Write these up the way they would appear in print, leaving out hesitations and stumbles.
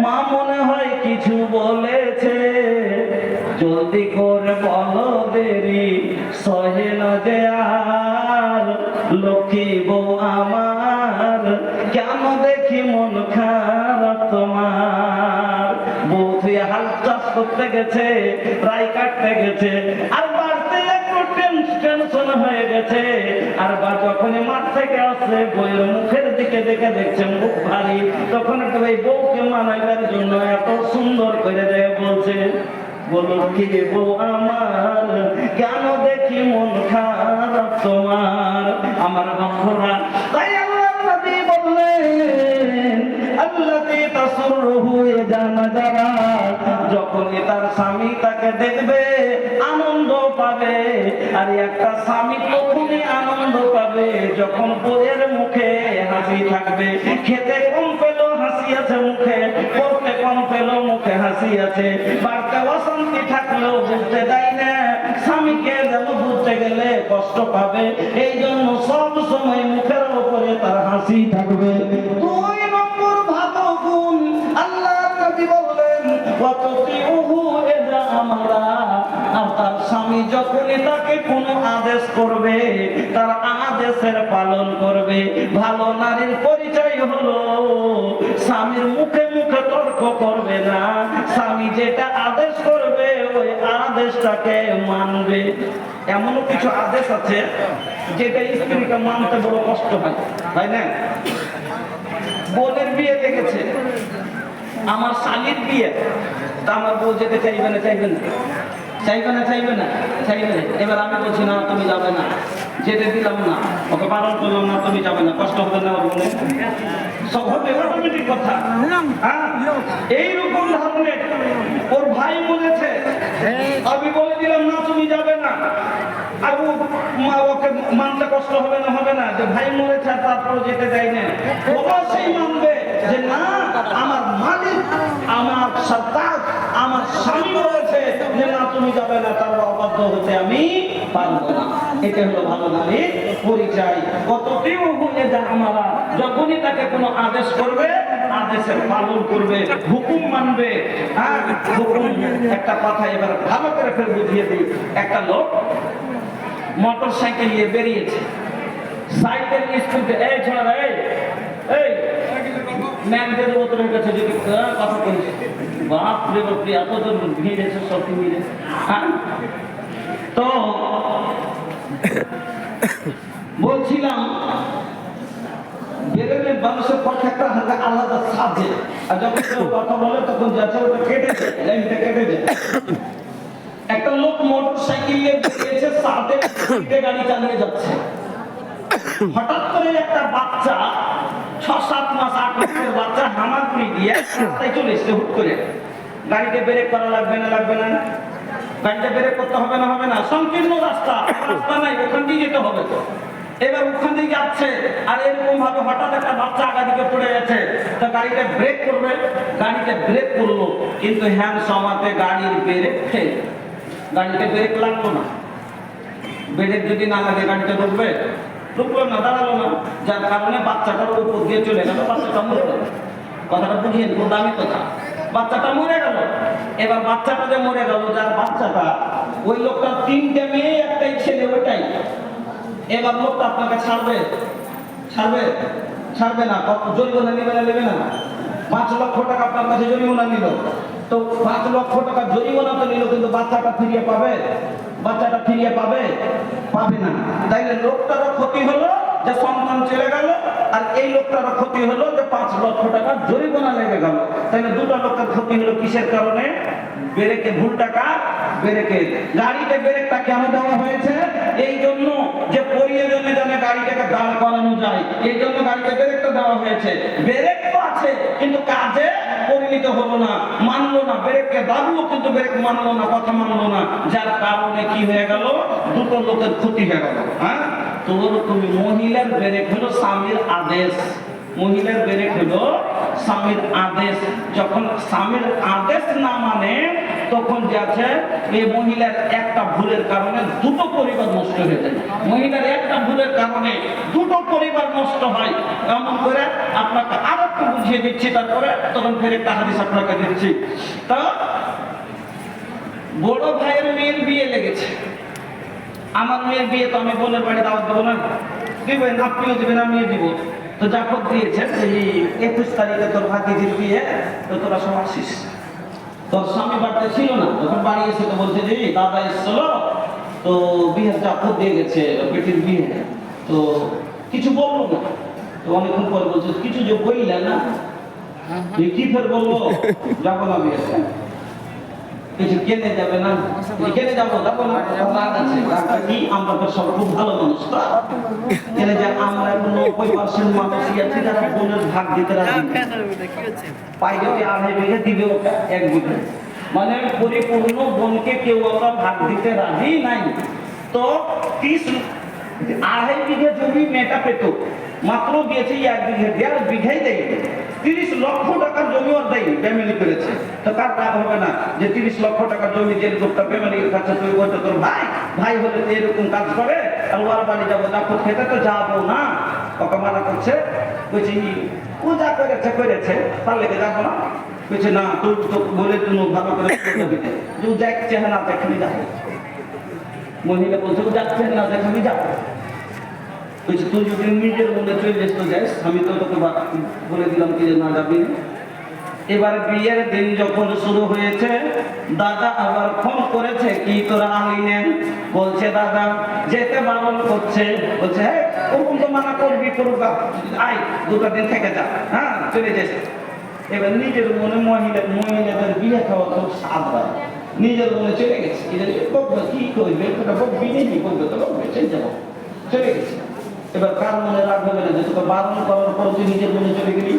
মা মনে হয় কিছু বলেছে, জলদি করে বলো দেরি সহে না যে আর। লক্ষ্মী বউ আমার কেন দেখি মন খারাপ তোমার। বউ তুই হাল চাষ করতে গেছে, প্রায় কাটতে গেছে, আর বাড়তে একটু টেনশন হয়ে গেছে। আর বা যখনই মাঠ থেকে আসে বউয়ের মুখের দিকে দেখে দেখছে মুখ ভারী, তখন একটু এই বউকে মানাইবার জন্য এত সুন্দর করে দেয় বলছে, বলো কি বউ আমার কেন দেখি মন খারাপ তোমার। আমার বন্ধুরা, তাই আল্লাহ নবী বললেন আল্লাযী তাসুররুহু ইযা যারা, যখনই তার স্বামী তাকে দেখবে আনন্দ পাবে। আর একটা স্বামী তখনই আনন্দ পাবে যখন বউয়ের মুখে হাসি থাকবে। খেতে কম পেল হাসি আছে মুখে, পড়তে কম পেল মুখে হাসি আছে, বাড়তে অশান্তি থাকলেও বুঝতে দেয় না, স্বামীকে যেন বুঝতে গেলে কষ্ট পাবে। এই জন্য সব সময় মুখের উপরে তার হাসি থাকবে। দুই নম্বর ভালো গুণ আল্লাহ নবী বললেন ওয়াতুতিউহু ইযা আমারা, আর তার স্বামী যখনই তাকে কোনো আদেশ করবে তার আদেশের পালন করবে। ভালো নারীর পরিচয় হলো স্বামীর মুখে মুখে তর্ক করবে না, স্বামী যেটা আদেশ করবে ওই আদেশটাকে মানবে। এমন কিছু আদেশ আছে যেটা স্ত্রীকে মানতে বড় কষ্ট হয়, তাই না? বোনের বিয়ে দেখেছে, আমার শালীর বিয়ে, তা আমার বউ যেতে চাইবে না, চাইবে না, চাইবে না, চাইবে না, চাইবে না। এবার আমি বলছি না তুমি যাবে না, যেতে দিলাম না, ওকে বারণ করলাম না তুমি যাবে না, কষ্ট হবে না? মনে স্বভাবে অটোমেটিক কথা। এইরকম ধরনের ওর ভাই বলেছে, আমি বলে দিলাম না তুমি যাবে না, আর ওকে মানতে কষ্ট হবে না? হবে না। যে ভাই মরেছে আর তারপরে যেতে দেয় না, অবশ্যই মানবে যে না আমার মালিক, আমার সত্তা, আমার স্বামী বলেছে যে না তুমি যাবে না, তার অবাধ্য হতে আমি পারবো না। এটা হলো ভালো নারীর পরিচয়। ওয়াতুতিউহু ইযা আমারা, যখনই তাকে কোনো আদেশ করবে আদেশের পালন করবে, হুকুম মানবে। হুকুম একটা কথা এবার ভালো করে ফের বুঝিয়ে দিই। একটা লোক মোটর সাইকেল নিয়ে বেরিয়েছে, সাইকেল স্পিডে, এই ছোড়া এই এই ম্যানদের মতনের কাছে যদি কথা বলিস, বাপ রে বাপ রে, এত জন ভিড় এসে সব মিলে। তো বলছিলাম বেরোলে মানুষের পক্ষে একটা আলাদা সাজে, আর যখন কেউ কথা বলে তখন যাচ্ছে ওটা কেটে যায়, লাইনটা কেটে যায়। একটা লোক মোটর সাইকেল নিয়ে বেরিয়েছে, সাথে গাড়ি চালিয়ে যাচ্ছে। হঠাৎ করে একটা বাচ্চা, 6-7 মাস 8 মাসের বাচ্চা হামাগুড়ি দিয়ে রাস্তায় চলে এসছে হুট করে। গাড়িতে ব্রেক করা লাগবে না? লাগবে না। গাড়িতে ব্রেক করতে হবে না? হবে না। সংকীর্ণ রাস্তা, রাস্তা নাই, ওখান দিয়ে যেতে হবে। তো এবার ওখান দিয়ে যাচ্ছে, আর এরকম ভাবে হঠাৎ একটা বাচ্চা আগা দিকে পড়ে গেছে, তো গাড়িতে ব্রেক করবে, গাড়িতে ব্রেক করলো, কিন্তু হ্যান্ড সমাতে গাড়ির ব্রেক ফেল, গাড়িতে ব্রেক লাগলো না। ব্রেক যদি না লাগে গাড়িতে ঢুকবে? ঢুকলো না, দাঁড়ালো না, যার কারণে বাচ্চাটার উপর দিয়ে চলে গেল, বাচ্চাটা মরে গেল। কথাটা বুঝিয়ে খুব দামি কথা, বাচ্চাটা মরে গেল। এবার বাচ্চাটা যে মরে গেল, যার বাচ্চাটা, ওই লোকটা 3টে মেয়ে একটাই ছেলে, ওইটাই। এবার লোকটা আপনাকে ছাড়বে? ছাড়বে? ছাড়বে না। কত জরিমানা নেবে না? নেবে না। 5 লক্ষ টাকা আপনার কাছে জরিমানা নিল, তো 5 লক্ষ টাকা জরিমানা তো নিল, কিন্তু বাচ্চাটা ফিরিয়ে পাবে? বাচ্চাটা ফিরিয়ে পাবে? পাবে না। তাইলে লোকটারও ক্ষতি হলো যে সন্তান চলে গেল, আর এই লোকটারও ক্ষতি হলো যে 5 লক্ষ টাকা জরিমানা লেগে গেল। তাইলে দুটো লোকের ক্ষতি হলো কিসের কারণে? ব্রেকে ভুল টাকা, ব্রেকে। গাড়িতে ব্রেকটা কেন দেওয়া হয়েছে? এই জন্য যে প্রয়োজনে যেন গাড়িটাকে দাঁড় করানো যায়, এই জন্য গাড়িতে ব্রেকটা দেওয়া হয়েছে। ব্রেক তো আছে কিন্তু কাজে পরিণত হলো না, মানলো না। ব্রেককে দাবলো কিন্তু ব্রেক মানলো না, কথা মানলো না, যার কারণে কি হয়ে গেল? দুটো লোকের ক্ষতি হয়ে গেল। তো ওরকমই মহিলার ব্রেক হলো স্বামীর আদেশ, মহিলার ব্রেক হলো স্বামীর আদেশ। যখন স্বামীর আদেশ না মানে তখন যাচ্ছে এই মহিলার একটা ভুলের কারণে দুটো পরিবার নষ্ট হয়ে যায়। মহিলার একটা ভুলের কারণে দুটো পরিবার নষ্ট হয়। এমন করে আপনাকে আরো একটু বুঝিয়ে দিচ্ছি, তারপরে তখন ফের একটা হাদিস আপনাকে দিচ্ছি। তা বড় ভাইয়ের মেয়ের বিয়ে লেগেছে। আমার মেয়ের বিয়ে তো আমি বোনের বাড়ি দাওয়াত দেবো না, দিবেন আপনিও দিবেন আমিও দিব। তো জাফর দিয়েছে এই 21 তারিখে তোর ভাতিজির বিয়ে, তো তোরা সব আসিস। তোর স্বামী বাড়িতে ছিল না, তখন বাড়ি এসে তো বলছে যে দাদা এসছিল, তো বিয়ে জাফর দিয়ে গেছে বেটির বিয়ে। তো কিছু বললো না। তো অনেকক্ষণ পরে বলছে কিছু যে বললে না, কি ফের বলবো, যাবো না বিয়েতে। কিছু কেনে যাবে না, কেনে যাবো যাবো না, রাগ আছে। রাগটা কি, আমরা তো সব খুব ভালো মানুষ, তো কেনে যে আমরা 90% মানুষই আছে যারা বোনের ভাগ দিতে রাজি। পাই যদি 2.5 বিঘা দিবে ওটা 1 বিঘা, মানে পরিপূর্ণ বোনকে কেউ আমরা ভাগ দিতে রাজি নাই। তো 2.5 বিঘা জমি মেয়েটা পেত, মাত্র দিয়েছে 1 বিঘা, 1.5 বিঘাই দেয়। 30 লক্ষ টাকার জমি ওর দেয়, ফ্যামিলি করেছে। তো কার রাগ হবে না যে 30 লক্ষ টাকার জমি যে লোকটা ফ্যামিলির কাছে, তুই বলতে তোর ভাই ভাই হলে এরকম কাজ করে, আর ওর বাড়ি যাবো জাফর খেতে, তো যাবো না। ওকে মানা করছে, বলছি ও যা করেছে করেছে, তার লেগে যাবো না। বলছে না, তুই তো বলে তুই ভালো করে যাচ্ছে না, দেখানি যাবো। মহিলা বলছে ও যাচ্ছে না, দেখানি যাবো। বলছে তুই যদি নিজের মনে চলে আসতে যাস, আমি তো তোকে বলে দিলাম কি না যাবি। এবার বিয়ের দিন যখন শুরু হয়েছে, দাদা আবার ফোন করেছে, কি তোরা আলি নেন? বলছে দাদা যেতে বারণ করছে। বলছে হ্যাঁ ওরকম তো মানা করবি, করুক, আয় 2টা দিন থেকে যা, হ্যাঁ চলে যাস। এবার নিজের মনে মহিলাদের বিয়ে খাওয়া খুব স্বাদ হয়, নিজের মনে চলে গেছে। কি করবে, বিয়ে করবে, তো চলে যাবো, চলে গেছে। এবার কার মনে রাগ হবে না যে তোকে বারণ করার পর তুই নিজের মনে চলে গেলি,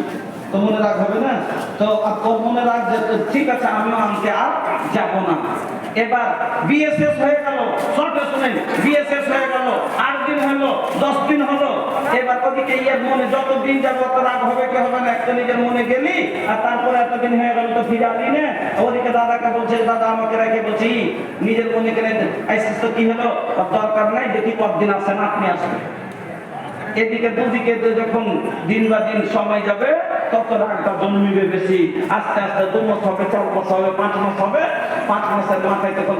তো মনে রাগ হবে না? তো তোর মনে রাগ যে ঠিক আছে আমিও আনতে আর যাবো না। এবার বিয়ে শেষ হয়ে গেল, শর্টে শুনেন, বিয়ে শেষ হয়ে গেল, 8 দিন হলো, 10 দিন হলো। এবার ওদিকে ইয়ের মনে যত দিন যাবে অত রাগ হবে কি হবে না? একটা নিজের মনে গেলি, আর তারপরে এতদিন হয়ে গেল তো ফিরে আলি না। ওদিকে দাদাকে বলছে দাদা আমাকে রেখে, বলছি নিজের মনে গেলে আইসিস তো কি হলো, দরকার নাই, দেখি কতদিন আসেন আপনি আসবেন। এদিকে দুদিকে যখন দিন বা দিন সময় যাবে তত রাগটা জন্মিবে বেশি। আস্তে আস্তে 2 মাস হবে, 4 মাস হবে, 5 মাস হবে। 5 মাসের মাথায় তখন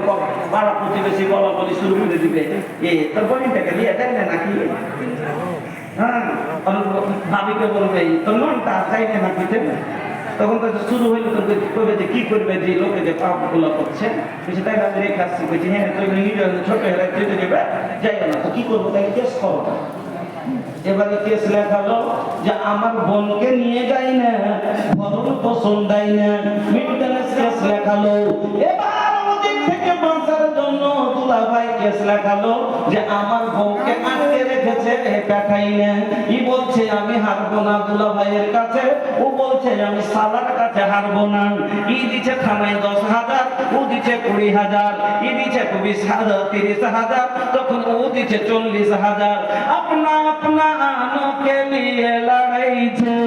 পাড়া প্রতিবেশী বলা বলি শুরু করে দিবে, তোর বোনটাকে বিয়ে দেয় না নাকি? হ্যাঁ, ভাবিকে বলবে তোর মনটা চাই না নাকি? তখন তো শুরু হইলে তো করবে যে কি করবে, যে লোকে যে পাপ গুলো করছে, কিছু তাই আমি রেখে আসছি, বলছি হ্যাঁ তুই ছোট হলে চলে যাবে, যাই না, তো কি করবো, তাই কেস করো। এবারে কেস লেখালো যে আমার বোনকে নিয়ে যাই না, ভরণ পোষণ দেয় না, মেইনটেনেন্স কেস লেখালো। এবার ওদিক থেকে বাঁচার জন্য দুলাভাই কেস লেখালো যে আমার বউকে আটকে রেখেছে, পাঠাই না। ই বলছে আমি হারবো না দুলাভাইয়ের কাছে, ও বলছে আমি সালার কাছে হারবো না। ই দিচ্ছে থানায় 10,000, ও দিচ্ছে 20,000, ই দিচ্ছে 20,000, 30,000, তখন ও দিচ্ছে 40,000। अपना अपना आनों के लिए लड़ाई छे,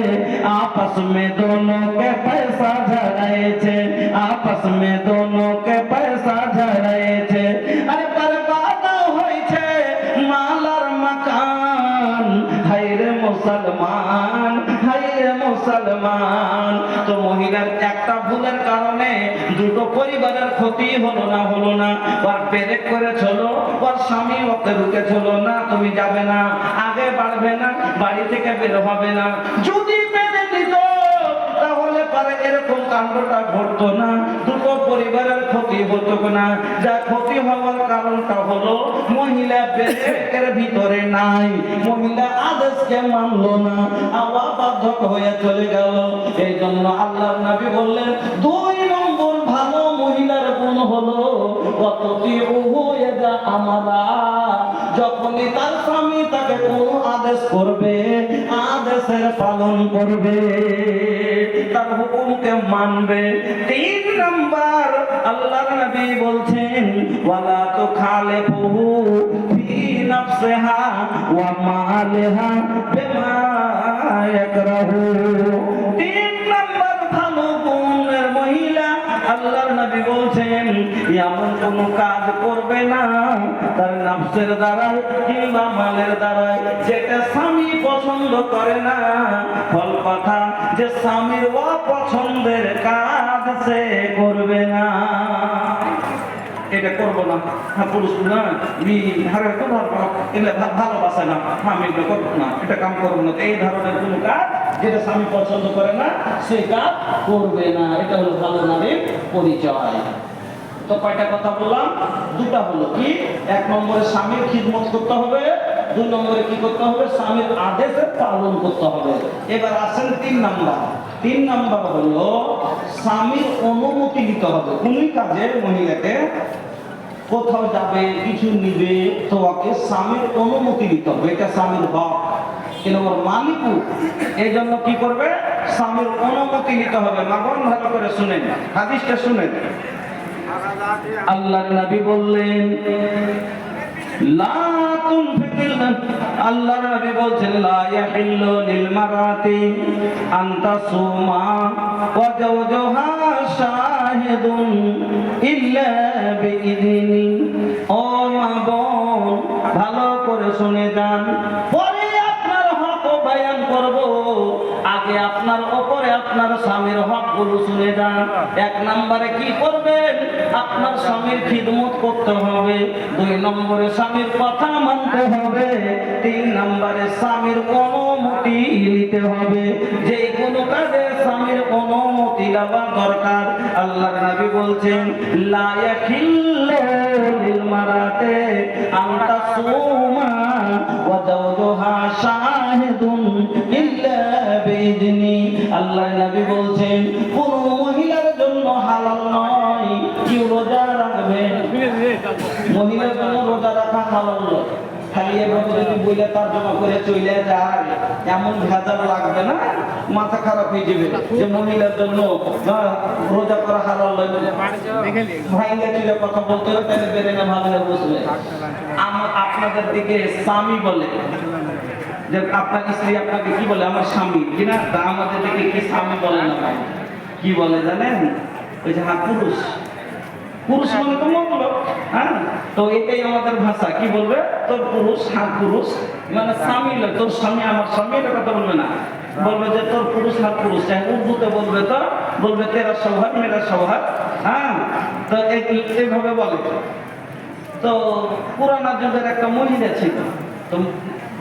आपस में दोनों के पैसा झड़ाए छे, आपस में दोनों के पैसा झड़ाए छे। अरे बर्बाद होई छे मालर मकान, हाय रे मुसलमान, हाय रे मुसलमान। तो মহিলার একটা ভুলের কারণে দুটো পরিবারের ক্ষতি হলো না, হলো না। ওর পেরেক করে চলো, ওর স্বামী ওকে রুকে চলো না, তুমি যাবে না, আগে বাড়বে না, বাড়ি থেকে বের হবে না। যদি মেনে নিত তাহলে পারে এরকম কাণ্ডটা ঘটতো না, দুটো পরিবারের ক্ষতি হতো না। যা ক্ষতি হওয়ার কারণটা হলো মহিলা পেরেকের ভিতরে নাই, মহিলা আদেশকে মানলো না, আওয়া বাধ্য হয়ে চলে গেল। এই জন্য আল্লাহর নবী বললেন 2 নম্বর ভালো মহিলার গুণ হলো আমারা, যখনই তার স্বামী তাকে কোন আদেশ করবে আদেশের পালন করবে, তার হুকুমকে মানবে। 3 নম্বর আল্লাহর নবী বলছেন ওয়ালা তুখালিফুহু ফি নাফসিহা ওয়া মালিহা বিমা ইয়াকরাহু। 3 নম্বর ভালো গুণের মহিলা, আল্লাহর নবী বলছেন এমন কোন কাজ করবে না তার নফসের দ্বারাই কিংবা মালের দ্বারাই যেটা স্বামী পছন্দ করে না। ফল কথা যে স্বামীর অপছন্দের কাজ সে করবে না, এটা করবো না। হ্যাঁ পুরুষ না হারে তো এলে ভালোবাসে না, আমি এটা করবো না, এটা কাম করবো না। এই ধরনের কোনো কাজ যেটা স্বামী পছন্দ করে না সেই কাজ করবে না। এটা হলো ভালো নারীর পরিচয়। তো কয়টা কথা বললাম? দুটা হলো কি, 1 নম্বরে স্বামীর খিদমত করতে হবে, 2 নম্বরে কি করতে হবে? স্বামীর আদেশের পালন করতে হবে। এবার আসেন 3 নাম্বার। 3 নাম্বার হলো স্বামীর অনুমতি নিতে হবে। কোনই কাজে মহিলাকে কোথাও যাবে, কিছু নিবে, তো ওকে স্বামীর অনুমতি নিতে হবে। এটা স্বামীর হক, কিন্তু ওর মালিকও এই জন্য কি করবে? স্বামীর অনুমতি নিতে হবে। মাগন ভালো করে শুনেন, হাদিসটা শুনেন। আল্লাহর নবী বললেন লা তুনফিকিল, আল্লাহর নবী বলছেন লা ইয়াহিল্লু লিল মারাতি আন তাসুমা ওয়া জাওজুহা শাহিদুন ইল্লা বিইذনি। ও মা বোন ভালো করে শুনে যান, পরে আপনার হক বয়ান করব, আগে আপনার উপরে আপনার স্বামীর হকগুলো শুনে যান। 1 নম্বরে কি করবেন? আপনার স্বামীর খিদমত করতে হবে। 2 নম্বরে স্বামীর কথা মানতে হবে। 3 নম্বরে স্বামীর অনুমতি নিতে হবে। যে কোনো কাজে স্বামীর অনুমতি নেওয়া দরকার। আল্লাহর নবী বলছেন লা ইয়াহিল্লু লিল মারাতি আন তাসুমা ওয়া জাওজুহা শাহিদুন ইল্লা বিইذনি। আল্লাহর নবী বলছেন কোন মহিলার জন্য হালাল নয় কি রোজা রাখবে। মহিলার জন্য রোজা রাখা হালাল নয়। খালি এভাবে যদি বইলে তর্জমা করে চলে যায় এমন ভেজাল লাগবে না, মাথা খারাপ হয়ে যাবে যে মহিলার জন্য রোজা করা হালাল নয়। ভাইঙ্গা চলে কথা বলতে হবে, তাহলে বেড়ে না ভালো বসবে। আপনাদের দিকে স্বামী বলে যে আপনার স্ত্রী আপনাকে কি বলে? আমার স্বামী কিনা। আমাদের দিকে কি স্বামী বলে না ভাই, কি বলে জানেন? ওই যে হ্যাঁ পুরুষ, পুরুষ মানে তো মতলব। হ্যাঁ, তো এটাই আমাদের ভাষা। কি বলবে? তোর পুরুষ, হ্যাঁ পুরুষ মানে স্বামী, তোর স্বামী আমার স্বামী, এটা কথা বলবে না। বলবে যে তোর পুরুষ, হ্যাঁ পুরুষ। উর্দুতে বলবে তো বলবে তেরা সৌভাগ মেরা সৌভাগ। হ্যাঁ, তো এইভাবে বলে। তো পুরানা যুগের একটা মহিলা ছিল, তো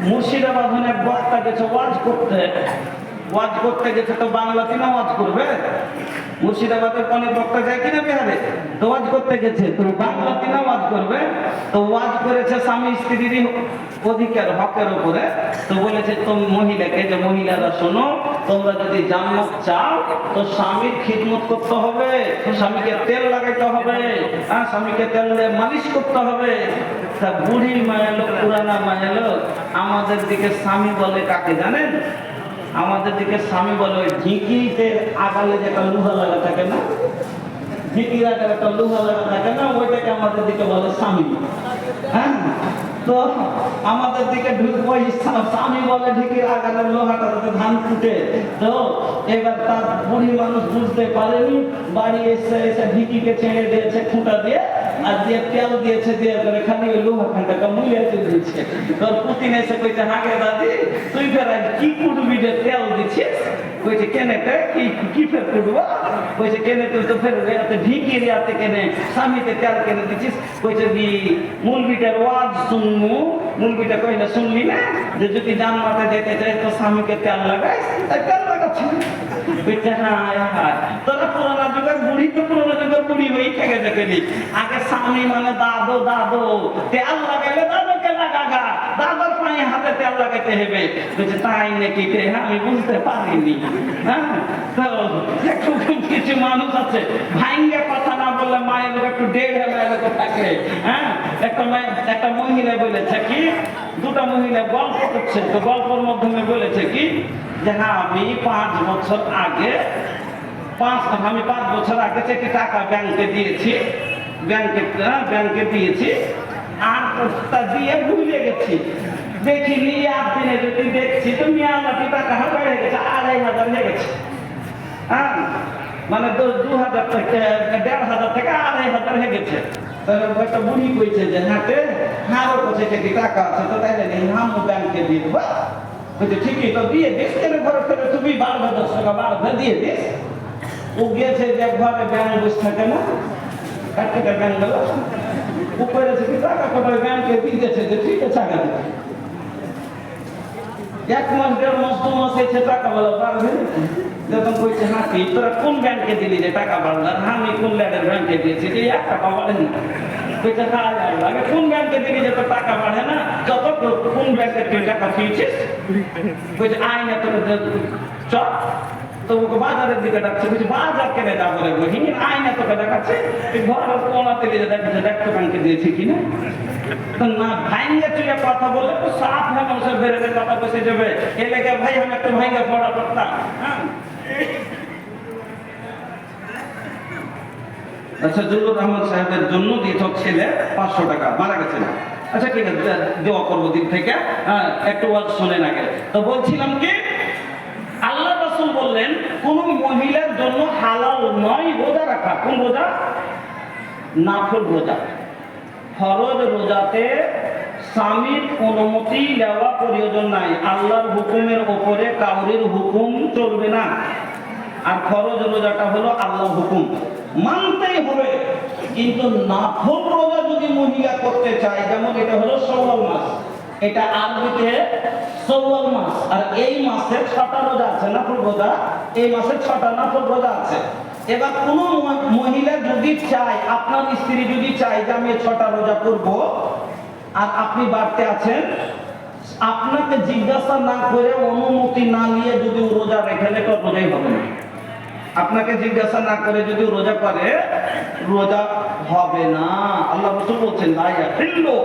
মুর্শিদাবাদ এক বক্তা গেছে ওয়াজ করতে গেছে, তো বাংলাতে না ওয়াজ করবে। মুর্শিদাবাদের অনেক বক্তা যায় কিনা বিহারে, তো ওয়াজ করতে গেছে, তো বাংলাতে না ওয়াজ করবে। তো ওয়াজ করেছে স্বামী স্ত্রীর অধিকার হকের উপরে। তো বলেছে তো মহিলাকে যে মহিলারা শোনো, তোমরা যদি জান্নাত চাও তো স্বামীর খিদমত করতে হবে, স্বামীকে তেল লাগাইতে হবে, হ্যাঁ স্বামীকে তেল দিয়ে মালিশ করতে হবে। তা বুড়ি মায়ের লোক, পুরানা মায়ের লোক আমাদের দিকে স্বামী বলে কাকে জানেন? আমাদের দিকে স্বামী বলে ওই ঢিকিতে আগালে যে একটা লোহা লাগা থাকে না, ঢিকির আগালে একটা লোহা লাগা থাকে না, ওইটাকে আমাদের দিকে বলে স্বামী। হ্যাঁ, তো আমাদের দিকে ওই স্বামী বলে ঢিকির আগালে লোহাটা ধান ফুটে। তো এবার তার বুড়ি মানুষ বুঝতে পারেনি, বাড়ি এসে ঢিকিকে ছেড়ে দিয়েছে খুঁটা দিয়ে, আর দিয়ে তেল দিয়েছে, দিয়ে খালি ওই লোহা খানটাকে মুলিয়াতে দিয়েছে। তোর পুতিন এসে কইছে হাগে দাদি তুই ফের কি কুটবি যে তেল দিচ্ছিস? কইছে কেনে কি ফের কুটবো? কইছে কেনে তুই তো ফের ঢিকির ইয়াতে কেনে স্বামীতে তেল কেনে দিচ্ছিস? কইছে কি মুলবিটার ওয়াজ শুনমু। মুলবিটা কইলে শুনলি না যে যদি জান্নাতে যেতে চাই তো স্বামীকে তেল লাগাইস, তাই তেল লাগাচ্ছি। কইছে হ্যাঁ তোরা পুরানা যুগের বুড়ি তো পুরানা যুগের বুড়ি হয়ে থেকে দেখেনি। আগে স্বামী মানে দাদু তেল লাগাইলে দাদুকে লাগাগা, দাদার পায়ে হাতে তেল লাগাইতে হবে। বলছে তাই নাকি? আমি বুঝতে পারিনি। হ্যাঁ, তো কিছু মানুষ আছে ভাইঙ্গে কথা না বললে মায়ের একটু দেড় থাকে। হ্যাঁ, একটা মহিলা বলেছে কি, 2টা মহিলা গল্প করছে, তো গল্পের মাধ্যমে বলেছে কি যে হ্যাঁ আমি 5 বছর আগে 5 বছর আগে 1 টাকা ব্যাংকে দিয়েছি, ব্যাংকে দিয়েছি। আর তা দিয়ে ভুলে গেছি, দেখিনি দিনে যদি দেখছি তো মিয়ামাটি টাকা বেড়ে গেছে, 2500 হয়ে গেছে। হ্যাঁ, মানে 2000 থেকে 1500 থেকে 2500 হয়ে গেছে। তাহলে একটা বুড়ি কইছে যে হাতে হারো কাছে থেকে টাকা আছে, তো তাইলে হামু ব্যাংকে দিয়ে দেবো। বলছে ঠিকই তো দিয়ে দিস, কেন ঘরে ফেলে তুমি 12,000 টাকা 12,000 দিয়ে দিস। ও গেছে যে ঘরে ব্যাংক বসে থাকে না, কাটকে ব্যাংক গেল, ও করেছে কি টাকা কোথায় ব্যাংকে দিতেছে যে ঠিক আছে টাকা দিতে। 1 মাস 1.5 মাস 2 মাস এসে টাকা বলা পারবে, যখন কইছে হাতি তোরা কোন ব্যাংকে দিলি যে টাকা বাড়লার, আমি কোন ল্যাডের ব্যাংকে দিয়েছি যে 1 টাকা বাড়ে না। কইছে আগে কোন ব্যাংকে দিলি যে তোর টাকা বাড়ে না, যত কোন ব্যাংকে তুই টাকা পেয়েছিস। কইছে আইনা তোর চল, তো ওকে বাজারের দিকে ডাকছে, বলছে বাজার কেনে যাবো রে বহিন, আইনা তোকে দেখাচ্ছে ঘর কোনাতে দিয়ে দেখছে দেখতে ব্যাংকে দিয়েছি কিনা। তো না ভাইঙ্গে তুই কথা বললে তো সাফ হ্যাঁ মানুষের বেরোবে, কথা বসে যাবে। এ লেগে ভাই আমি একটু ভাইঙ্গে পড়া করতাম। আচ্ছা, জুলুর রহমান সাহেবের জন্য দিত ছেলে 500 টাকা, মারা গেছে না। আচ্ছা ঠিক আছে, দোয়া করবো দিন থেকে। হ্যাঁ, একটু ওয়াজ শোনেন আগে। তো বলছিলাম কি, আল্লাহ রাসূল বললেন কোন মহিলার জন্য হালাল নয় রোজা রাখা। কোন রোজা? নাফল রোজা। ফরজ রোজাতে স্বামীর অনুমতি নেওয়া প্রয়োজন নাই, আল্লাহর হুকুমের ওপরে কাউরির হুকুম চলবে না। আর ফরজ রোজাটা হলো আল্লাহর হুকুম, মানতেই হবে। কিন্তু নাফল রোজা যদি মহিলা করতে চায়, যেমন এটা হলো শাওয়াল মাস, এটা আরবিতে শাওয়াল মাস, আর এই মাসে 6টা রোজা আছে নাফল রোজা, এই মাসে 6টা নাফল রোজা আছে। এবার কোন মহিলা যদি চায়, আপনার স্ত্রী যদি চায় যে আমি 6টা রোজা করব, আর আপনি বাড়তে আছেন, আপনাকে জিজ্ঞাসা না করে অনুমতি না নিয়ে যদি রোজা রেখে নেয় তো রোজাই হবে না। আপনাকে জিজ্ঞাসা না করে যদি রোজা করে, রোজা হবে না। আল্লাহ রাসূল বলছেন লাইয়া হিল্লু,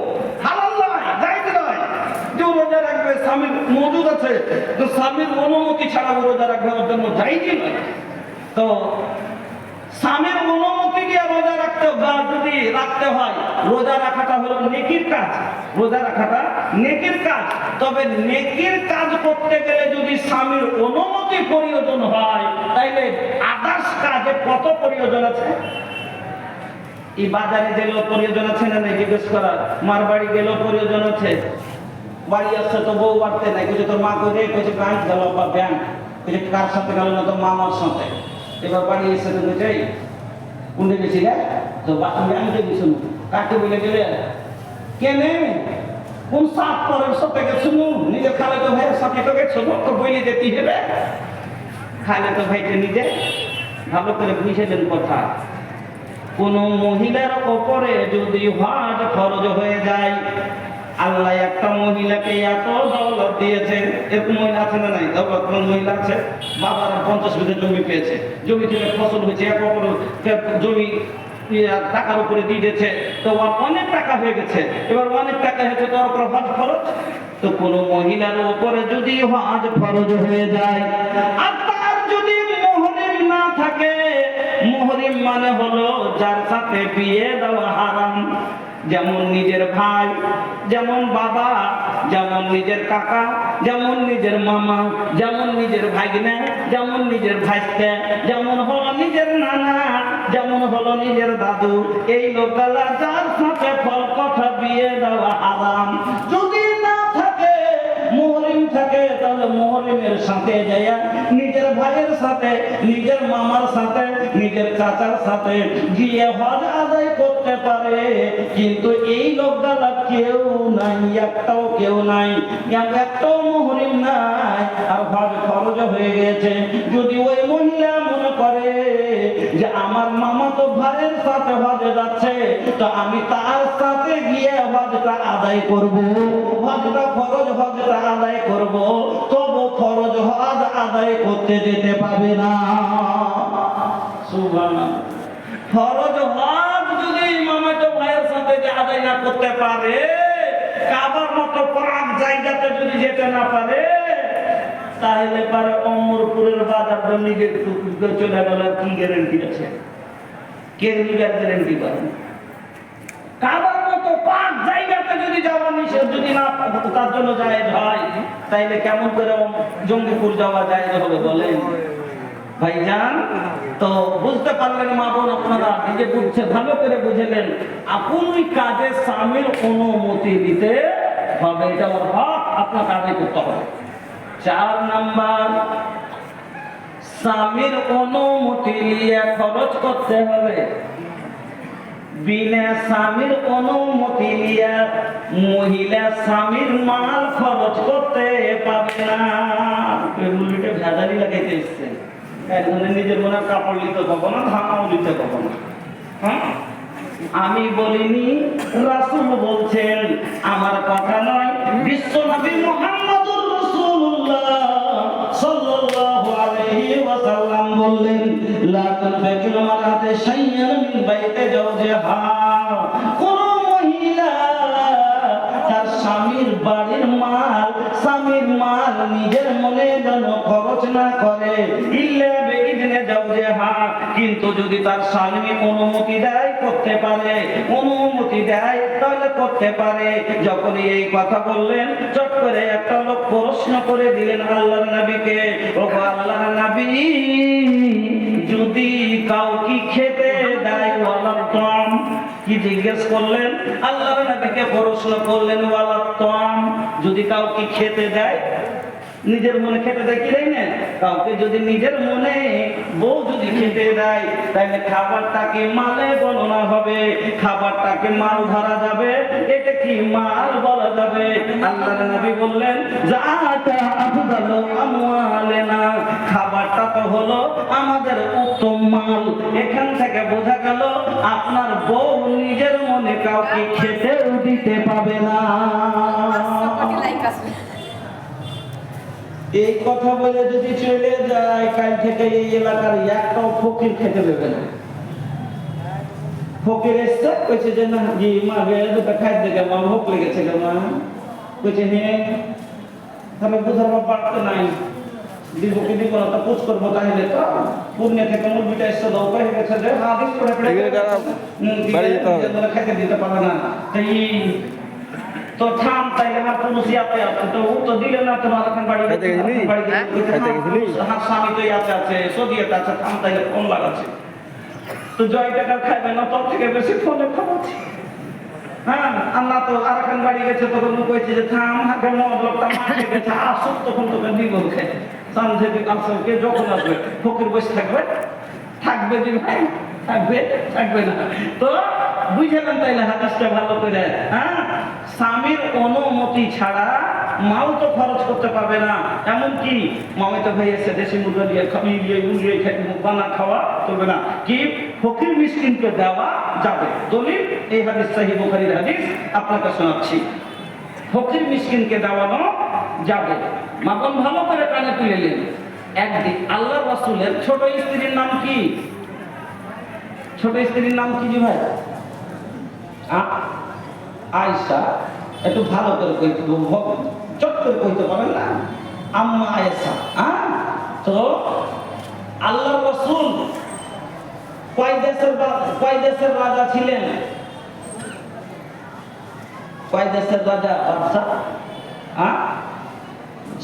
হালাল নয়, জায়েজ নয় যে রোজা রাখবে, স্বামীর মওজুদ আছে, তো স্বামীর অনুমতি ছাড়া রোজা রাখবে ওর জন্য জায়েজই নয়। তো স্বামীর অনুমতি দিয়ে রোজা রাখতে বা যদি রাখতে হয়, রোজা রাখাটা হলো নেকির কাজ, রোজা রাখাটা নেকির কাজ। তবে নেকির কাজ করতে গেলে যদি স্বামীর অনুমতি প্রয়োজন হয়, তাইলে আদার্স কাজে কত প্রয়োজন আছে? এই বাজারে গেলেও প্রয়োজন আছে না নাই জিজ্ঞেস করা, মার বাড়ি গেলেও প্রয়োজন আছে। বাড়ি আসছে তো বউ বাড়তে নাই, কিছু তোর মা করে কিছু ব্যাংক গেল বা ব্যাংক কিছু কার সাথে গেল না, তো মামার সাথে। এবার বাড়ি এসে তো যাই কোনটা গেছিলে, তো ব্যাংকে গেছিল, কাকে বলে গেলে কেনে কোন সাত পরের সাথে গেছিল, নিজের খালে তো ভাইয়ের সাথে তো গেছিল, তো বইলে যেতে হবে। খালে তো ভাইকে নিজে ভালো করে বুঝেলেন কথা। কোন মহিলার ওপরে যদি হজ ফরজ হয়ে যায়, আল্লাহ একটা মহিলাকে এত দৌলত দিয়েছে, এরকম মহিলা আছে না নাই? দৌলত কোন মহিলা আছে, বাবার 50 বিঘা জমি পেয়েছে, জমি থেকে ফসল হয়েছে, এক জমি টাকার উপরে দিয়ে দিয়েছে, তো অনেক টাকা হয়ে গেছে। এবার অনেক টাকা হয়েছে, তো ওর উপর হজ ফরজ। তো কোন মহিলার উপরে যদি হজ ফরজ হয়ে যায়, আর তার যদি মুহরিম না থাকে, মুহরিম মানে হলো যার সাথে বিয়ে দেওয়া হারাম, যেমন নিজের ভাই, যেমন বাবা, যেমন নিজের কাকা, যেমন নিজের মামা, যেমন নিজের ভাগ্নে, যেমন নিজের ভাইস্তে, যেমন হলো নিজের নানা, যেমন হলো নিজের দাদু, এই লোকগুলা যার সাথে ফল কথা বিয়ে দেওয়া হারাম। যদি না থাকে, মুহরিম থাকে, তাহলে মুহরিমের সাথে যায় নিজের ভাইয়ের সাথে, নিজের মামার সাথে, নিজের চাচার সাথে গিয়ে হজ আদায় করতে পারে। কিন্তু এই লোকগুলা কেউ নাই, একটাও কেউ নাই, একটাও মুহরিম নাই, আর হজ ফরজ হয়ে গেছে। যদি ওই মহিলা মনে করে যে আমার মামা তো ভাইয়ের সাথে হজে যাচ্ছে, তো আমি তার সাথে গিয়ে হজটা আদায় করব, হজটা ফরজ হজটা আদায় করব, তবু ফরজ হজ আদায় করতে যেতে পাবে না। সুবহানাল্লাহ। ফরজ হজ যদি মামাতো ভাইয়ের সাথে আদায় না করতে পারে, কাবার মতো পাক জায়গাতে যদি যেতে না পারে, তাহলে পারে অমরপুরের বাজার নিজের চলে গেল, কি গ্যারেন্টি আছে? কে গ্যারেন্টি পারে? কাবার মতো পাক জায়গা যদি যাওয়া নিষেধ যদি না তার জন্য জায়েজ হয়, তাইলে কেমন করে জঙ্গিপুর যাওয়া জায়েজ হবে বলেন ভাইজান? তো বুঝতে পারলেন মা বোন, আপনারা নিজে বুঝছে ভালো করে বুঝলেন, আপনি কাজে স্বামীর অনুমতি দিতে হবে, এটা ওর হক, আপনাকে আদায় করতে হবে। 4 নাম্বার, স্বামীর অনুমতি নিয়ে খরচ করতে হবে। বিনা স্বামীর অনুমতি নিয়ে মহিলা স্বামীর মাল খরচ করতে পারবে না। এগুলিটা ভেজালি লাগাইতে এসছেন, একজনের নিজের মনে কাপড় নিতে পাবো না, ধামাও দিতে পাবো না। হ্যাঁ, আমি বলিনি, রাসূল বলছেন, আমার কথা নয়। বিশ্বনবী মুহাম্মদুর রাসূলুল্লাহ সাল্লাল্লাহু আলাইহি ওয়াসাল্লাম বললেন, লা তুনফিকুল মারাতে শাইয়ান মিন বাইতি জাওজিহা। কোন মহিলা তার স্বামীর বাড়ির মাল, স্বামীর মাল নিজের মনে যেন খরচ না করে, ইল্লা বিইذনি জাওজিহা। কিন্তু যদি তার স্বামী অনুমতি দেয় করতে পারে, অনুমতি দেয় তাহলে করতে পারে। যখন এই কথা বললেন, চট করে একটা লোক প্রশ্ন করে দিলেন আল্লাহর নবীকে, ও আল্লাহর নবী, যদি কাউকে খেতে দেয় ওয়ালাদ তাম, কি জিজ্ঞেস করলেন আল্লাহর নবীকে, প্রশ্ন করলেন ওয়ালাদ তাম, যদি কাউকে খেতে দেয়, নিজের মনে খেতে দেয় কি দেয় না, কাউকে যদি নিজের মনে বউ যদি খেতে দেয়, তাহলে খাবারটাকে মালে গণনা হবে, খাবারটাকে মাল ধরা যাবে, এটা কি মাল বলা যাবে? আল্লাহর নবী বললেন, যাতা আফদালু আমওয়ালিনা, খাবারটা তো হলো আমাদের উত্তম মাল। এখান থেকে বোঝা গেল আপনার বউ নিজের মনে কাউকে খেতেও দিতে পাবে না। এই কথা বলে যদি চলে যায়, কাল থেকে এই এলাকার একটাও ফকির খেতে দেবে না। ফকির এসছে, কইছে যে না জি মা গে দুটো খাইতে গে মা, ভোক লেগেছে গে মা। কইছে হ্যাঁ, তাহলে বুঝার ব্যাপারটা নাই, দিব কি দিব না, তা পুছ করবো তাহলে তো পুণ্য থেকে মুরগিটা এসছে দাও, কয়ে গেছে যে হাদিস পড়ে পড়ে খেতে দিতে পারবে না। তাই তো থাম, তাইলে আমার কোনো সিয়াতে আছে, তো ও তো দিলে না, তোমার এখন বাড়ি হাত স্বামী তো ইয়াতে আছে, সদিয়াতে আছে, থাম, তাইলে ফোন লাগাচ্ছে। তো জয় টাকা খাইবে না, তোর থেকে বেশি ফোনে খাওয়াচ্ছে। হ্যাঁ, আল্লাহ তো আর এখন বাড়ি গেছে, তখন কইছে যে থাম, হাতে লোকটা মাঠে গেছে, আসুক তখন তোকে দিব খেয়ে সামনে আসবে, যখন আসবে ফকির বসে থাকবে, থাকবে যে ভাই, থাকবে থাকবে না। তো বুঝলেন তাইলে হাদিসটা ভালো করে? হ্যাঁ, স্বামীর অনুমতি ছাড়া মাল তো খরচ করতে পারবে না। এমনকি মামাতো ভাই এসে দেশি মুদ্রা দিয়ে মুরগি বানা খাওয়া চলবে না, কি ফকির মিসকিনকে দেওয়া যাবে। দলিল এই হাদিস সহিহ বুখারীর হাদিস, আপনাকে শোনাচ্ছি। ফকির মিসকিনকে দেওয়ানো যাবে। মাপন ভালো করে কানে তুলে নিন। একদিন আল্লাহ রাসূলের ছোট স্ত্রীর নাম কি? ছোট স্ত্রীর নাম কি জি ভাই? আয়েশা। একটু ভালো করে কইতে, চট করে কইতে পারেন না, আম্মা আয়েশা। তো আল্লাহ রাসূল কয় দেশের রাজা ছিলেন? কয় দেশের রাজা? বাদশা।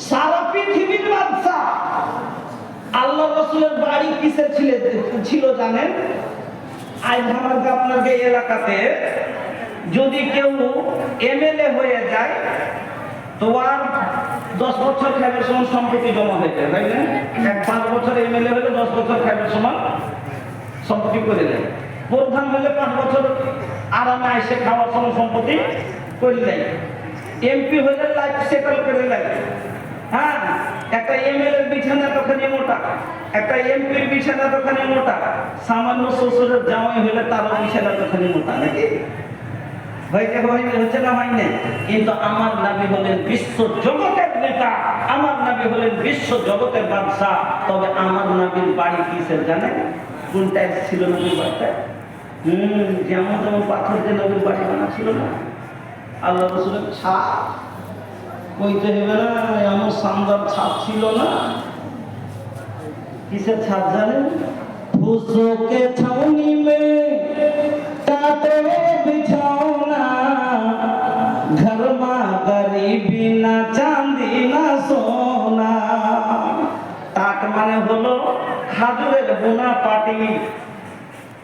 সারা পৃথিবীর বাদশা। আল্লাহ রাসূলের বাড়ি কিসের ছিল জানেন? আজ আমাদের আপনাদের এই এলাকাতে যদি কেউ এমএলএ হয়ে যায়, তো আর 10 বছর খাইবার সমান সম্পত্তি জমা হয়ে যায়, তাই না? 5 বছর এমএলএ হলে 10 বছর খাইবার সমান সম্পত্তি করে দেয়। প্রধান হলে 5 বছর আরামে এসে খাওয়ার সমান সম্পত্তি করে দেয়। এমপি হলে লাইফ সেটেল করে দেয়। হ্যাঁ, একটা এমএলএ বিছানা তখনই মোটা, একটা এমপির বিছানা তখনই মোটা, সামান্য শ্বশুরের জামাই হলে তারও বিছানা তখনই মোটা, নাকি? হচ্ছে না, হয় না? কিন্তু আমার নবী হলেন বিশ্ব জগতের নেতা, আমার নবী হলেন বিশ্ব জগতের বাদশা। তবে আমার নবীর বাড়ি কিসের জানেন? কোনটা ছিল নবীর বাড়িটা? যেমন যেমন পাথর দিয়ে নবীর বাড়ি বানা ছিল না, আল্লাহ রাসূলের ছাপ কইতে হবে না, এমন শানদার ছাপ ছিল না। কিসের ছাপ জানেন? ফুসকে ছাউনি মে কাতে বিছাওনা, না চাঁদি না সোনা। টাট মানে হলো খাজুরের বোনা পাটি,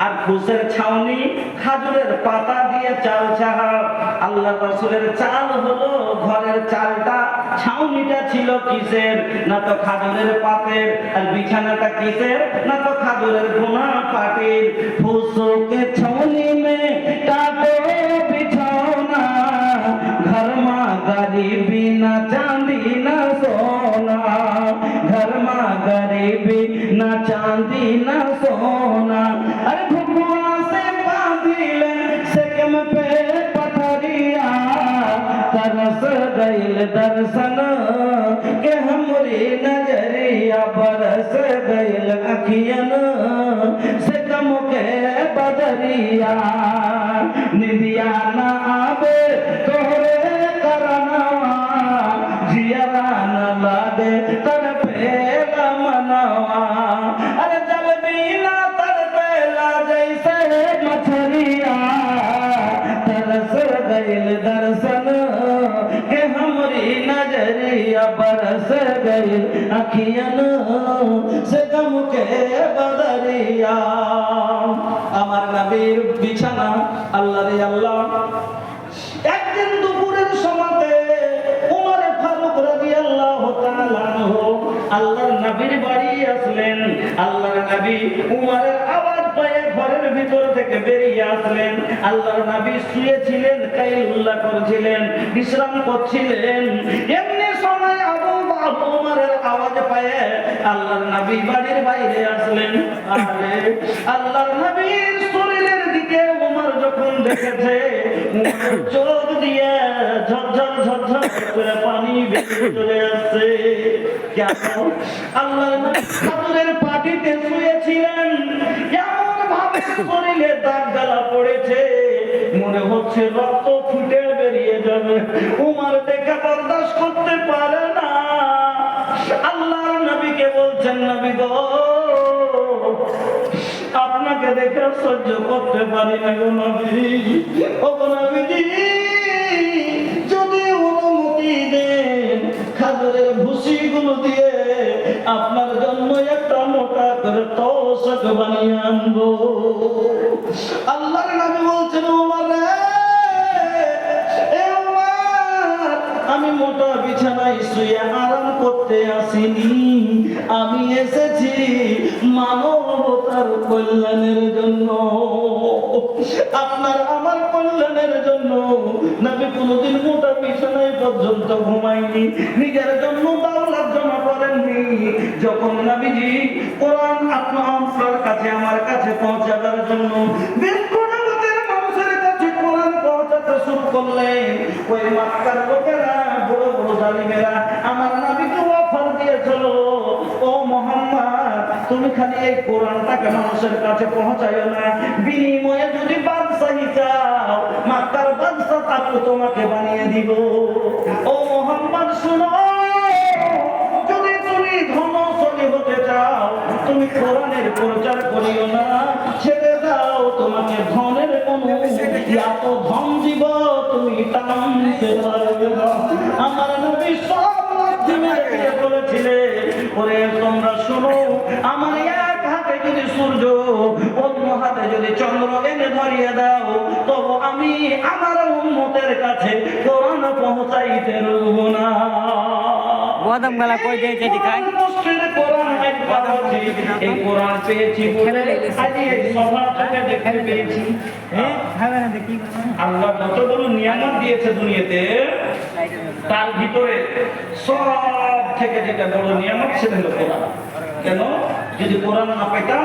আর ঘুষের ছাউনি খাজুরের পাতা দিয়ে চাল চাহা। আল্লাহ রাসূলের চাল হলো ঘরের চালটা, ছাউনিটা ছিল কিসের? না তো খাজুরের পাতের। আর বিছানাটা কিসের? না তো খাজুরের বোনা পাটির। ফুসুকে ছাউনি মে টাটো বিছানা, घर में गरीबी न चांदी न सोना, घर में गरीबी न चांदी न सोना। अरे भगवा से बांधिले सेकम पे पथरिया, तरस गइल दर्शन के हमरी नजरिया, बरस गइल अखियन से कम के बदरिया। निदिया न आवे तोहरे करनवा, जियरा न लागे तड़पेला मनवा। अरे जल बिना तड़पेला जैसे मछरिया, तरस गइल दर्शन के हमरी नजरिया, बरस गइल अखियन से गम के बदरिया। আমার নবীর বিছানা আল্লাহ রে আল্লাহ। একদিন দুপুরের সময়তে ওমর ফারুক রাদিয়াল্লাহু তাআলা আনহু আল্লাহর নবীর বাড়ি আসলেন। আল্লাহর নবী ওমরের আওয়াজ পেয়ে ঘরের ভিতর থেকে বেরিয়ে আসলেন। আল্লাহর নবী শুয়েছিলেন, কাইলুল্লাহ করছিলেন, বিশ্রাম করছিলেন। এমনি সময় আবু ওমরের আওয়াজ পেয়ে আল্লাহর নবী বাড়ির বাইরে আসলেন। আরে আল্লাহর নবীর শরীরের দিকে ওমর যখন দেখেছে, চোখ দিয়ে ঝরঝর ঝরঝর করে পানি বেরিয়ে চলে আসছে। কেন? আল্লাহর নবী খাজুরের পাটিতে শুয়েছিলেন, এমন ভাবে শরীরে দাগ জ্বালা পড়েছে, মনে হচ্ছে রক্ত ফুটে বেরিয়ে যাবে। ওমর দেখে বরদাস্ত করতে পারে না। আল্লাহর নবীকে বলছেন, নবী গো, আপনাকে দেখে সহ্য করতে পারি না গো নবী। ও গো নবীজি, যদি অনুমতি দেন খাজুরের ভুসিগুলো দিয়ে আপনার জন্য একটা মোটা করে তোশক বানিয়ে আনবো। আল্লাহর নবী বলছেন, ওমর রে, আমি মোটা বিছানায় শুয়ে আরাম করতে আসিনি, আমি এসেছি মানবতার কল্যাণের জন্য, আপনার আমার কল্যাণের জন্য। নবী কোনদিন মোটা বিছানায় পর্যন্ত ঘুমায়নি, নিজের জন্য দাওলাত জমা করেননি। যখন নবীজি কোরআন আপনার কাছে আমার কাছে পৌঁছাবার জন্য শুরু করলেন, ওই মক্কার লোকেরা, বড় বড় জালিমেরা আমার নবীকে অফার দিয়েছিল, ও মুহাম্মদ, তুমি খালি এই কোরআনটাকে মানুষের কাছে পৌঁছায়ো না, বিনিময়ে যদি বাদশাহী চাও, মক্কার বাদশাহ তাকে তোমাকে বানিয়ে দিব। ও মুহাম্মদ শুনো, যদি তুমি ধনশালী হতে চাও, তুমি কোরআনের প্রচার করিও না, ছেড়ে দাও, তোমাকে ধনের কোনো এত ধন দিব তুমি টানতে পারবে না। আমার নবী সব মাধ্যমে বলেছিলেন, ওরে তোমরা শোনো, আমার এক হাতে যদি সূর্য, অন্য হাতে যদি চন্দ্র এনে ধরিয়ে দাও, তবু আমি আমার উম্মতের কাছে কোরআন পৌঁছাইতে রব না। বাদাম গালা কই দিয়েছে দিখাই কোরআন একবার আছে, এই কোরআন পেয়েছি বলে আজ এই সভা থেকে দেখতে পেয়েছি। হ্যাঁ খাবে না দেখি আল্লাহ যত বড় নিয়ামত দিয়েছে দুনিয়াতে, তার ভিতরে সব থেকে যেটা বড় নিয়ামত সেটা হলো কোরআন। কেন? যদি কোরআন না পেতাম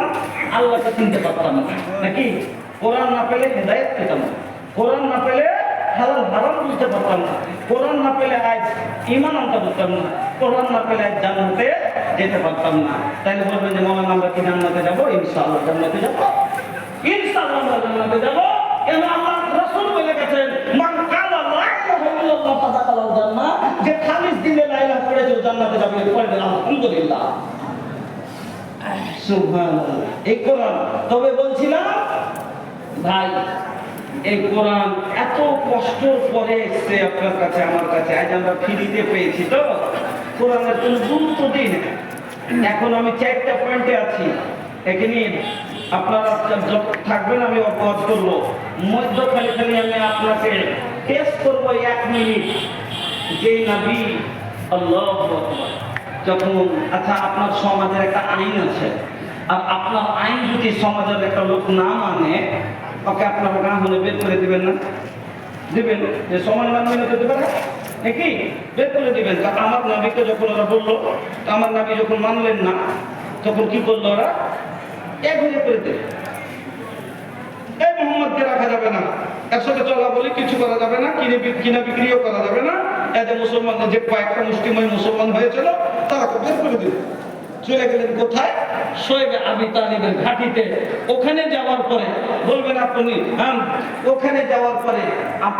আল্লাহকে চিনতে পারতাম না, নাকি? কোরআন না পেলে হেদায়েত পেতাম না, কোরআন না পেলে হালাল হারাম বুঝতে পারতাম না, কোরআন না পেলে আজ ঈমান আনতে পারতাম না, কোরআন না পেলে আজ জান্নাতে যেতে পারতাম না। তাইলে বলবেন যে মাওলানা আমরা কি জান্নাতে যাব? ইনশাআল্লাহ জান্নাতে যাব, ইনশাআল্লাহ আমরা জান্নাতে যাব। কেন? আল্লাহ রাসূল বলে গেছেন, মান কালা লা ইলাহা ইল্লাল্লাহ ফাদাখালাল জান্নাহ, যে খালিস দিলে লা ইলাহা পড়ে যে জান্নাতে যাবে, পড়ে আলহামদুলিল্লাহ, সুবহানাল্লাহ। এই কোরআন। তবে বলছিলাম ভাই, এই কোরআন এত কষ্টর পরে এসছে আপনার কাছে, আমার কাছে, আজ আমরা ফ্রিতে পেয়েছি। তো কোরআনের কোনো গুরুত্ব দিই না। এখন আমি 4টা পয়েন্টে আছি, এখানে আপনারা যত থাকবেন আমি অপরাধ করবো, মধ্যখানে খালি আমি আপনাকে টেস্ট করবো 1 মিনিট। যে নবী আল্লাহু আকবার যখন, আচ্ছা আপনার সমাজের একটা আইন আছে, আর আপনার আইন যদি সমাজের একটা লোক না মানে, ওকে আপনার গাঁ হলে বের করে দিবেন না? দিবেন? যে সমাজ মানবে না তো দেবেন না, নাকি বের করে দিবেন। তা আমার নবীকে যখন ওরা বললো, আমার নবী যখন মানলেন না, তখন কি করলো ওরা? এগুলো করে দেবে, এই মোহাম্মদকে রাখা যাবে না, একসাথে চলা বলে কিছু করা যাবে না, কিনা বিক্রিও করা যাবে না। এদের মুসলমানদের যে কয়েকটা মুসলিম মুসলমান হয়েছিল তারা বের করে দিল। চলে গেলেন কোথায়? শোয়েবে আবি তালিবের ঘাঁটিতে। ওখানে যাওয়ার পরে বলবেন আপনি, হ্যাঁ, ওখানে যাওয়ার পরে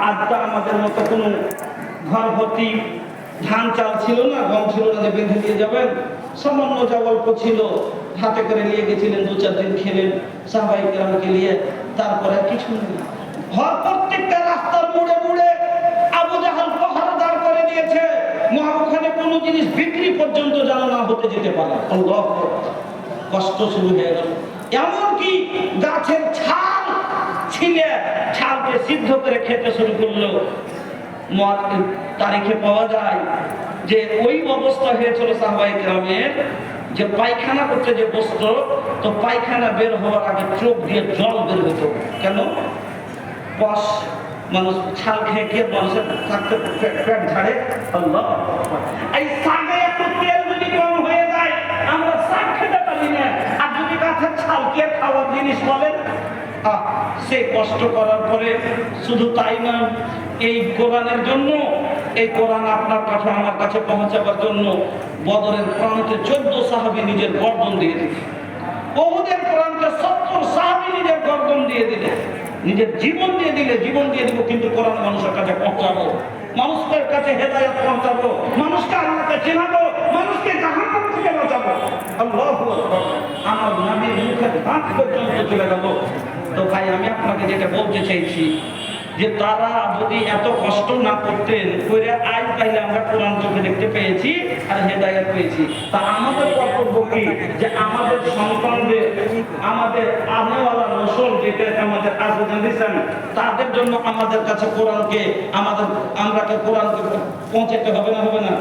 আজটা আমাদের মতো কোনো ঘর ভর্তি ধান চাল ছিল না, গম ছিল না যে বেঁধে দিয়ে যাবেন। সামান্য যা অল্প ছিল হাতে করে নিয়ে গেছিলেন, 2-4 দিন খেলেন সাহাবায়ে কেরামকে নিয়ে, তারপরে কিছু নেই। প্রত্যেকটা রাস্তার মোড়ে মোড়ে আবু জাহাল পাহারাদার করে দিয়েছে, ওখানে কোনো জিনিস বিক্রি পর্যন্ত যেন না হতে যেতে পারে। আল্লাহু আকবার। কষ্ট শুরু হয়ে গেল। এমনকি গাছের ছাল ছিলে ছালকে সিদ্ধ করে খেতে শুরু করলো। তারিখে পাওয়া যায় যে ওই অবস্থা হয়েছিল সাহাবায়ে কেরামের, যে পায়খানা করতে যে বসতো, তো পায়খানা বের হওয়ার আগে চোখ দিয়ে জল বের হতো। কেন? বস মানুষ ছাল খেয়ে খেয়ে মানুষের থাকতে পেট ঝাড়ে। আল্লাহ, এই শাকে একটু তেল যদি কম হয়ে যায় আমরা শাক খেতে পারি না, আর যদি গাছের ছাল কে খাওয়ার জিনিস বলেন, সে কষ্ট করার পরে শুধু তাই না, এই কোরআনের জন্য, এই কোরআন আপনার কাছে আমার কাছে পৌঁছাবার জন্য বদরের প্রান্তে 14 সাহাবী নিজের গর্দন দিয়ে দিলেন। উহুদের প্রান্তে 70 সাহাবী নিজের গর্দন দিয়ে দিলেন, নিজের জীবন দিয়ে দিলে। জীবন দিয়ে দিব, কিন্তু কোরআন মানুষের কাছে পৌঁছাবো, মানুষের কাছে হেদায়েত পৌঁছাবো, মানুষকে আল্লাহকে চেনাবো, মানুষকে জাহান্নাম থেকে বাঁচাবো। আল্লাহু আকবার। আমার নবীর মুখের দাঁত পর্যন্ত চলে গেল। তো ভাই আমি আপনাকে যেটা বলতে চাইছি, যে তারা যদি এত কষ্ট না করতেন, করে আজ তাইলে আমরা কোরআন চোখে দেখতে পেয়েছি আর হেদায়েত পেয়েছি। তা আমাদের কর্তব্য কি, যে আমাদের সন্তানদের, আমাদের আনেওয়ালা নসল যেটা আমাদের আজকে দিচ্ছেন, তাদের জন্য আমাদের কাছে কোরআনকে আমরাকে কোরআনকে পৌঁছাতে হবে না? হবে না?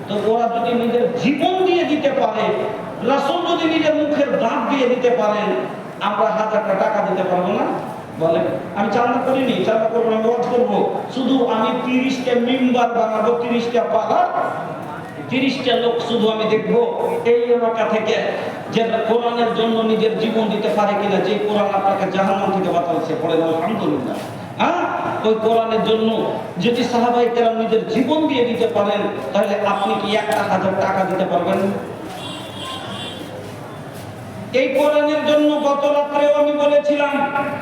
তো ওরা যদি নিজের জীবন দিয়ে দিতে পারে, রাসূল যদি নিজের মুখের দাঁত দিয়ে দিতে পারেন, আমরা 1000টা টাকা দিতে পারবো না? বলে আমি চাঁদা করিনি, চাঁদা করবো, আমি ওয়াজ করবো, শুধু আমি 30টা মিম্বার বানাবো, 30টা পালা, 30টা লোক শুধু আমি দেখবো এই এলাকা থেকে যে কোরআনের জন্য নিজের জীবন দিতে পারে কিনা। যে কোরআন আপনাকে জাহান্নাম থেকে বাঁচাচ্ছে, পড়ে যাও আলহামদুলিল্লাহ। হ্যাঁ, ওই কোরআনের জন্য যদি সাহাবায়ে কেরাম নিজের জীবন দিয়ে দিতে পারেন, তাহলে আপনি কি 1000 টাকা দিতে পারবেন? এই কোরআনের জন্য গত